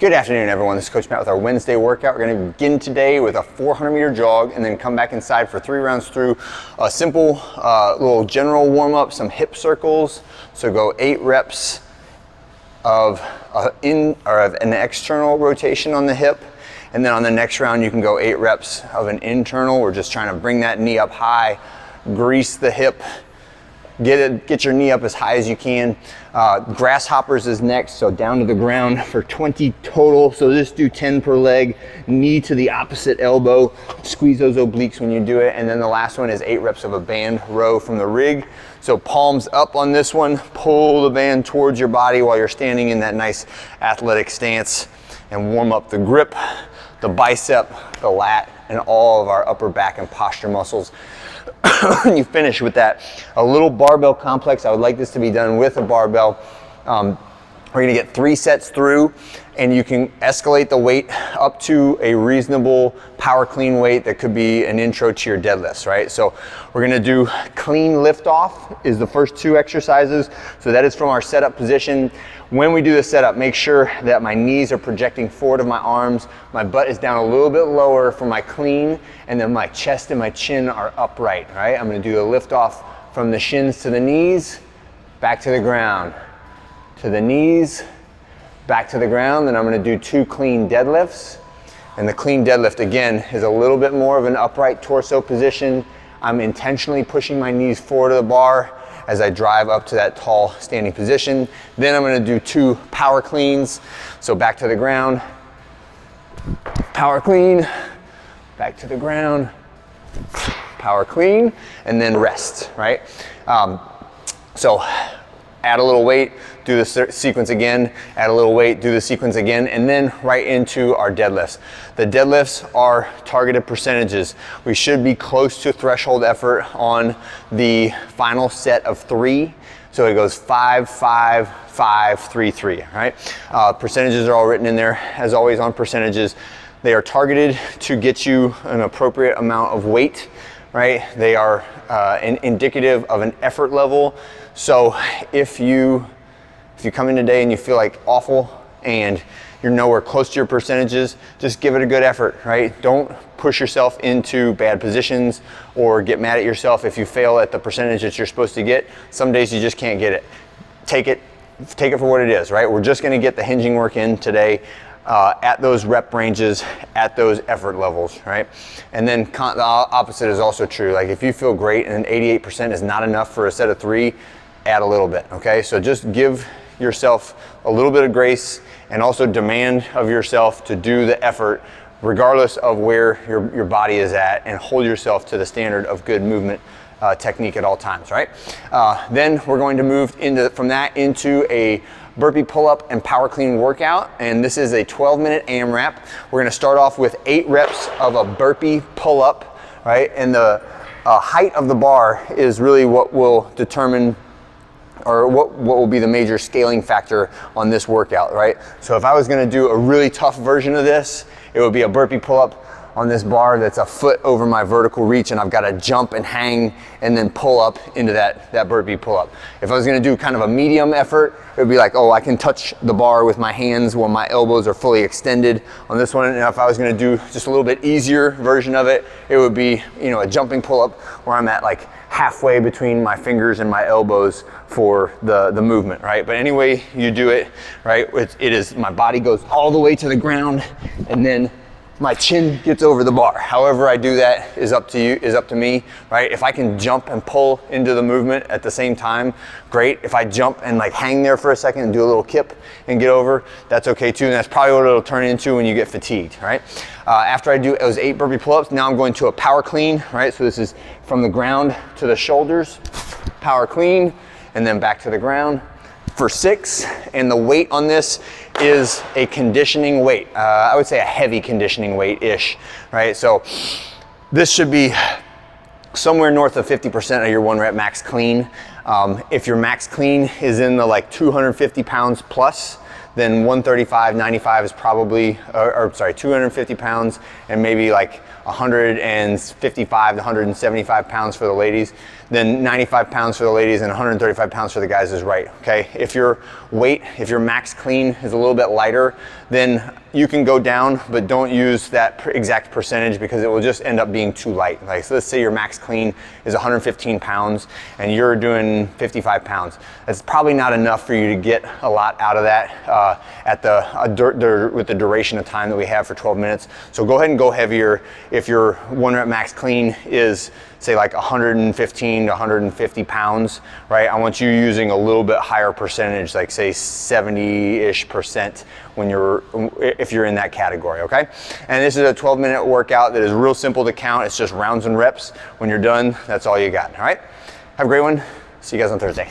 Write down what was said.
Good afternoon, everyone. This is Coach Matt with our Wednesday workout. We're going to begin today with a 400-meter jog and then come back inside for 3 rounds through a simple little general warm-up, some hip circles. So go 8 reps of an external rotation on the hip. And then on the next round, you can go 8 reps of an internal. We're just trying to bring that knee up high, grease the hip, get your knee up as high as you can. Grasshoppers is next, so down to the ground for 20 total. So just do 10 per leg, knee to the opposite elbow, squeeze those obliques when you do it. And then the last one is 8 reps of a band row from the rig. So palms up on this one, pull the band towards your body while you're standing in that nice athletic stance and warm up the grip, the bicep, the lat, and all of our upper back and posture muscles. When you finish with that, a little barbell complex. I would like this to be done with a barbell. We're gonna get 3 sets through, and you can escalate the weight up to a reasonable power clean weight that could be an intro to your deadlifts, right? So we're gonna do clean lift off is the first 2 exercises. So that is from our setup position. When we do the setup, make sure that my knees are projecting forward of my arms, my butt is down a little bit lower for my clean, and then my chest and my chin are upright, right? I'm gonna do the lift off from the shins to the knees, back to the ground, to the knees, back to the ground. Then I'm gonna do 2 clean deadlifts. And the clean deadlift, again, is a little bit more of an upright torso position. I'm intentionally pushing my knees forward to the bar as I drive up to that tall standing position. Then I'm gonna do 2 power cleans. So back to the ground, power clean, back to the ground, power clean, and then rest, right? So add a little weight, do the sequence again, add a little weight, do the sequence again, and then right into our deadlifts. The deadlifts are targeted percentages. We should be close to threshold effort on the final set of 3. So it goes 5, 5, 5, 3, 3, right? Percentages are all written in there, as always on percentages. They are targeted to get you an appropriate amount of weight, right? They are indicative of an effort level. So if you come in today and you feel like awful and you're nowhere close to your percentages, just give it a good effort, right? Don't push yourself into bad positions or get mad at yourself if you fail at the percentage that you're supposed to get. Some days you just can't get it. Take it for what it is, right? We're just gonna get the hinging work in today at those rep ranges, at those effort levels, right? And then the opposite is also true. Like if you feel great and 88% is not enough for a set of 3, add a little bit, okay? So just give yourself a little bit of grace and also demand of yourself to do the effort regardless of where your body is at, and hold yourself to the standard of good movement technique at all times, right? Then we're going to move from that into a burpee pull-up and power clean workout, and this is a 12-minute AMRAP. We're gonna start off with 8 reps of a burpee pull-up, right? And the height of the bar is really what will determine, or what will be the major scaling factor on this workout, right? So if I was gonna do a really tough version of this, it would be a burpee pull-up on this bar that's a foot over my vertical reach, and I've got to jump and hang and then pull up into that burpee pull-up. If I was gonna do kind of a medium effort, it would be like, oh, I can touch the bar with my hands while my elbows are fully extended on this one. And if I was gonna do just a little bit easier version of it, it would be, you know, a jumping pull-up where I'm at like halfway between my fingers and my elbows for the movement, right? But any way you do it, right, it is my body goes all the way to the ground, and then my chin gets over the bar. However I do that is up to you, is up to me, right? If I can jump and pull into the movement at the same time, great. If I jump and like hang there for a second and do a little kip and get over, that's okay too. And that's probably what it'll turn into when you get fatigued, right? After I do those 8 burpee pull-ups, now I'm going to a power clean, right? So this is from the ground to the shoulders, power clean, and then back to the ground for 6. And the weight on this is a conditioning weight. I would say a heavy conditioning weight-ish, right? So this should be somewhere north of 50% of your 1 rep max clean. If your max clean is in the like 250 pounds plus, then 135, 95 is probably, or sorry, 250 pounds and maybe like 155 to 175 pounds for the ladies. Then 95 pounds for the ladies and 135 pounds for the guys is right, okay? If your weight, if your max clean is a little bit lighter, then you can go down, but don't use that exact percentage because it will just end up being too light. Like, so let's say your max clean is 115 pounds and you're doing 55 pounds. That's probably not enough for you to get a lot out of that with the duration of time that we have for 12 minutes. So go ahead and go heavier. If your 1 rep max clean is say like 115 to 150 pounds, right? I want you using a little bit higher percentage, like say 70-ish% if you're in that category, okay? And this is a 12-minute workout that is real simple to count. It's just rounds and reps. When you're done, that's all you got, all right? Have a great one. See you guys on Thursday.